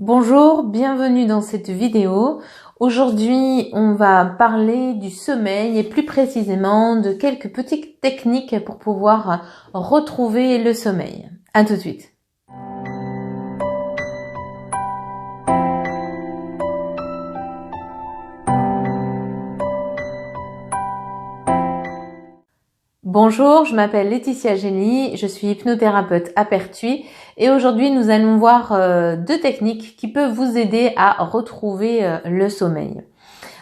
Bonjour, bienvenue dans cette vidéo. Aujourd'hui, on va parler du sommeil et plus précisément de quelques petites techniques pour pouvoir retrouver le sommeil. À tout de suite. Bonjour, je m'appelle Laetitia Gély, je suis hypnothérapeute à Pertuis et aujourd'hui nous allons voir deux techniques qui peuvent vous aider à retrouver le sommeil.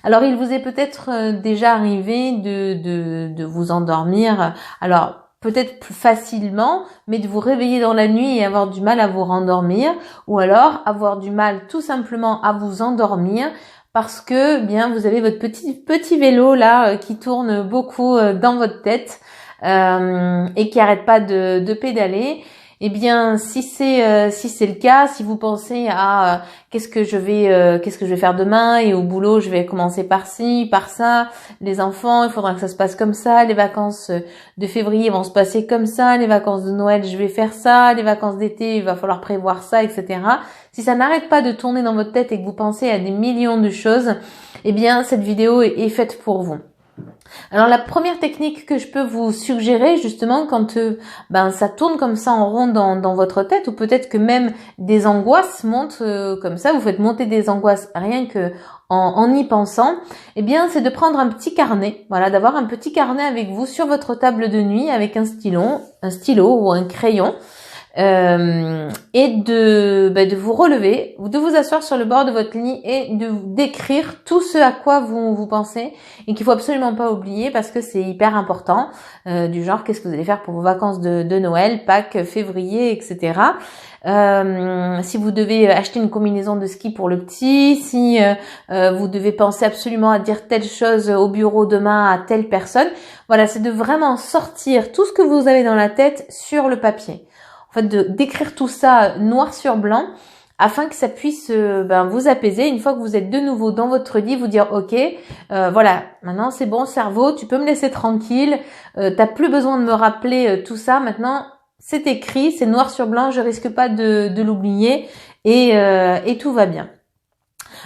Alors il vous est peut-être déjà arrivé de vous endormir, alors peut-être plus facilement, mais de vous réveiller dans la nuit et avoir du mal à vous rendormir, ou alors avoir du mal tout simplement à vous endormir parce que bien vous avez votre petit vélo là qui tourne beaucoup dans votre tête et qui arrête pas de pédaler. Eh bien, si c'est le cas, si vous pensez à qu'est-ce que je vais faire demain et au boulot, je vais commencer par ci, par ça, les enfants, il faudra que ça se passe comme ça, les vacances de février vont se passer comme ça, les vacances de Noël, je vais faire ça, les vacances d'été, il va falloir prévoir ça, etc. Si ça n'arrête pas de tourner dans votre tête et que vous pensez à des millions de choses, eh bien, cette vidéo est faite pour vous. Alors la première technique que je peux vous suggérer justement quand ça tourne comme ça en rond dans votre tête, ou peut-être que même des angoisses montent comme ça, vous faites monter des angoisses rien que en y pensant, eh bien c'est de prendre un petit carnet, voilà, d'avoir un petit carnet avec vous sur votre table de nuit avec un stylo ou un crayon. Et de vous relever, de vous asseoir sur le bord de votre lit et de d'écrire tout ce à quoi vous pensez et qu'il faut absolument pas oublier parce que c'est hyper important, du genre qu'est-ce que vous allez faire pour vos vacances de Noël, Pâques, février, etc. Si vous devez acheter une combinaison de ski pour le petit, si vous devez penser absolument à dire telle chose au bureau demain à telle personne, voilà, c'est de vraiment sortir tout ce que vous avez dans la tête sur le papier. En fait, d'écrire tout ça noir sur blanc afin que ça puisse vous apaiser. Une fois que vous êtes de nouveau dans votre lit, vous dire ok, voilà, maintenant c'est bon cerveau, tu peux me laisser tranquille, t'as plus besoin de me rappeler tout ça, maintenant c'est écrit, c'est noir sur blanc, je risque pas de l'oublier et tout va bien.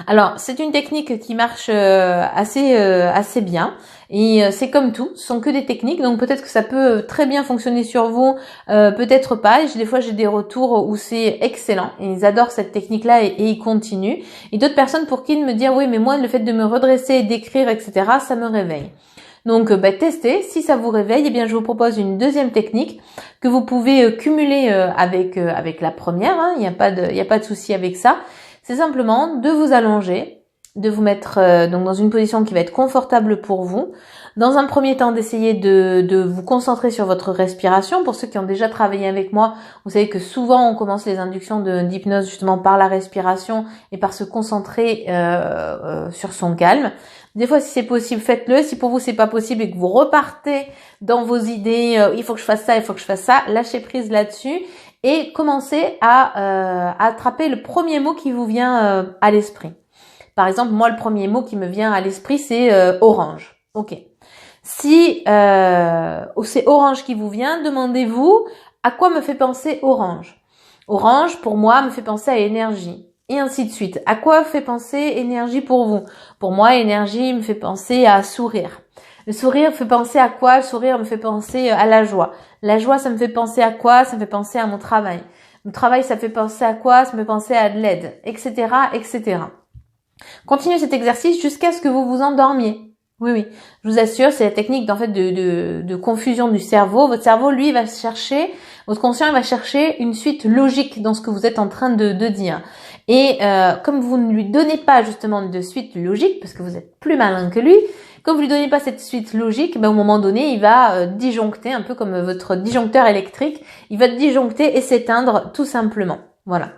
Alors, c'est une technique qui marche assez bien et c'est comme tout, ce sont que des techniques, donc peut-être que ça peut très bien fonctionner sur vous, peut-être pas. Des fois, j'ai des retours où c'est excellent et ils adorent cette technique-là et ils continuent. Et d'autres personnes pour qui ils me disent oui, mais moi, le fait de me redresser, d'écrire, etc., ça me réveille. Donc, testez. Si ça vous réveille, eh bien, je vous propose une deuxième technique que vous pouvez cumuler avec la première. Hein, il y a pas de souci avec ça. C'est simplement de vous allonger, de vous mettre donc dans une position qui va être confortable pour vous. Dans un premier temps, d'essayer de vous concentrer sur votre respiration. Pour ceux qui ont déjà travaillé avec moi, vous savez que souvent on commence les inductions d'hypnose justement par la respiration et par se concentrer sur son calme. Des fois, si c'est possible, faites-le. Si pour vous c'est pas possible et que vous repartez dans vos idées, il faut que je fasse ça, il faut que je fasse ça, lâchez prise là-dessus et commencez à attraper le premier mot qui vous vient à l'esprit. Par exemple, moi, le premier mot qui me vient à l'esprit, c'est orange. Ok. Si c'est orange qui vous vient, demandez-vous à quoi me fait penser orange. Orange, pour moi, me fait penser à énergie. Et ainsi de suite. À quoi fait penser énergie pour vous? Pour moi, énergie me fait penser à sourire. Le sourire fait penser à quoi? Le sourire me fait penser à la joie. La joie, ça me fait penser à quoi? Ça me fait penser à mon travail. Mon travail, ça me fait penser à quoi? Ça me fait penser à de l'aide, etc., etc. Continuez cet exercice jusqu'à ce que vous vous endormiez. Oui, oui. Je vous assure, c'est la technique de confusion du cerveau. Votre cerveau, lui, va chercher, votre conscient, il va chercher une suite logique dans ce que vous êtes en train de dire. Et comme vous ne lui donnez pas justement de suite logique, parce que vous êtes plus malin que lui, comme vous lui donnez pas cette suite logique, au moment donné, il va disjoncter, un peu comme votre disjoncteur électrique, il va disjoncter et s'éteindre tout simplement. Voilà.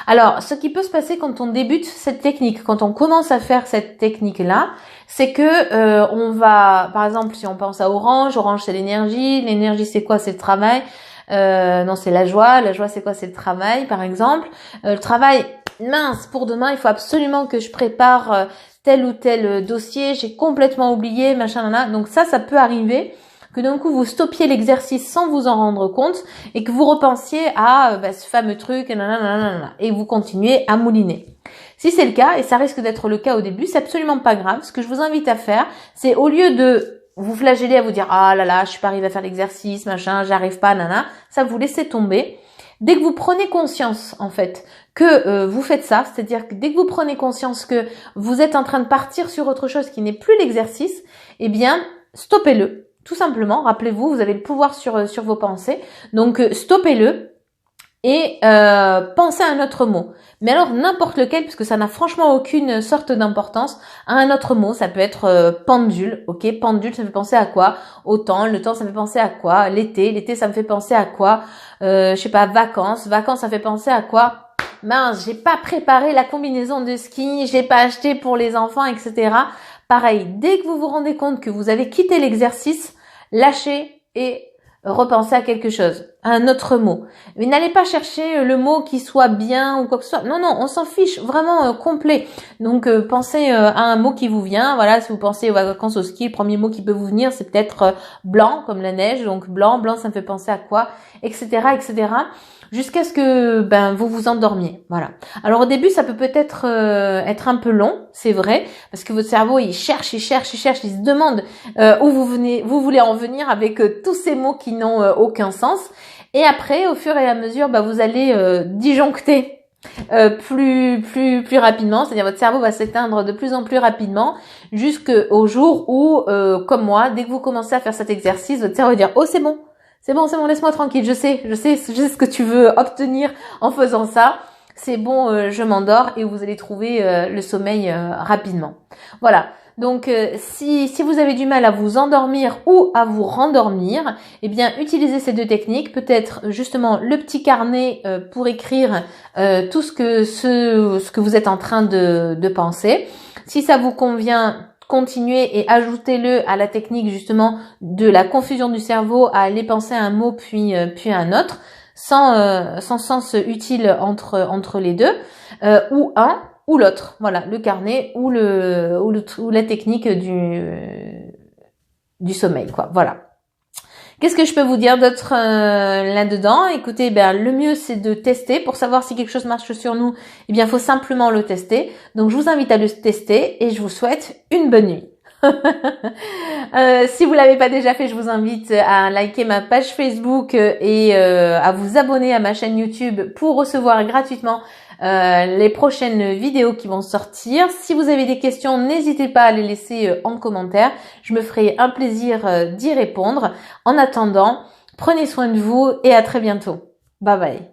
Alors, ce qui peut se passer quand on débute cette technique, quand on commence à faire cette technique-là, c'est que on va, par exemple, si on pense à orange, orange c'est l'énergie c'est quoi? C'est le travail. Non, c'est la joie c'est quoi? C'est le travail, par exemple. Le travail, mince, pour demain, il faut absolument que je prépare tel ou tel dossier, j'ai complètement oublié, machin, là. Donc ça peut arriver. que d'un coup vous stoppiez l'exercice sans vous en rendre compte et que vous repensiez à ce fameux truc, nanana, et vous continuez à mouliner. Si c'est le cas, et ça risque d'être le cas au début, c'est absolument pas grave. Ce que je vous invite à faire, c'est au lieu de vous flageller à vous dire « Ah là là, je suis pas arrivée à faire l'exercice, machin, j'arrive pas, nanana », ça vous laissez tomber. Dès que vous prenez conscience, en fait, que vous faites ça, c'est-à-dire que dès que vous prenez conscience que vous êtes en train de partir sur autre chose qui n'est plus l'exercice, eh bien, stoppez-le. Tout simplement, rappelez-vous, vous avez le pouvoir sur vos pensées. Donc, stoppez-le. Et pensez à un autre mot. Mais alors n'importe lequel, puisque ça n'a franchement aucune sorte d'importance. Un autre mot, ça peut être pendule, ok. Pendule, ça me fait penser à quoi? Au temps, le temps, ça me fait penser à quoi? L'été, ça me fait penser à quoi? Je sais pas, vacances, ça fait penser à quoi? Mince, j'ai pas préparé la combinaison de ski, j'ai pas acheté pour les enfants, etc. Pareil, dès que vous vous rendez compte que vous avez quitté l'exercice, lâchez et repensez à quelque chose, à un autre mot. Mais n'allez pas chercher le mot qui soit bien ou quoi que ce soit. Non, on s'en fiche, vraiment complet. Donc pensez à un mot qui vous vient. Voilà, si vous pensez aux vacances au ski, le premier mot qui peut vous venir, c'est peut-être blanc, comme la neige. Donc blanc, ça me fait penser à quoi, etc., etc. Jusqu'à ce que vous vous endormiez. Voilà. Alors au début, ça peut être être un peu long, c'est vrai, parce que votre cerveau il cherche, il se demande où vous voulez en venir avec tous ces mots qui n'ont aucun sens. Et après, au fur et à mesure, vous allez disjoncter plus rapidement, c'est-à-dire votre cerveau va s'éteindre de plus en plus rapidement jusqu'au jour où, comme moi, dès que vous commencez à faire cet exercice, votre cerveau va dire « Oh, c'est bon, laisse-moi tranquille, je sais ce que tu veux obtenir en faisant ça. C'est bon, je m'endors » et vous allez trouver le sommeil rapidement. Voilà. Donc si vous avez du mal à vous endormir ou à vous rendormir, eh bien utilisez ces deux techniques, peut-être justement le petit carnet pour écrire tout ce que vous êtes en train de penser. Si ça vous convient, continuez et ajoutez-le à la technique justement de la confusion du cerveau, à aller penser à un mot puis à un autre, sans sens utile entre les deux, ou un ou l'autre. Voilà, le carnet ou la technique du sommeil, quoi. Voilà. Qu'est-ce que je peux vous dire d'autre là-dedans? Écoutez, le mieux c'est de tester pour savoir si quelque chose marche sur nous. Eh bien, il faut simplement le tester. Donc, je vous invite à le tester et je vous souhaite une bonne nuit. Si vous l'avez pas déjà fait, je vous invite à liker ma page Facebook et à vous abonner à ma chaîne YouTube pour recevoir gratuitement les prochaines vidéos qui vont sortir. Si vous avez des questions, n'hésitez pas à les laisser en commentaire. Je me ferai un plaisir d'y répondre. En attendant, prenez soin de vous et à très bientôt. Bye bye.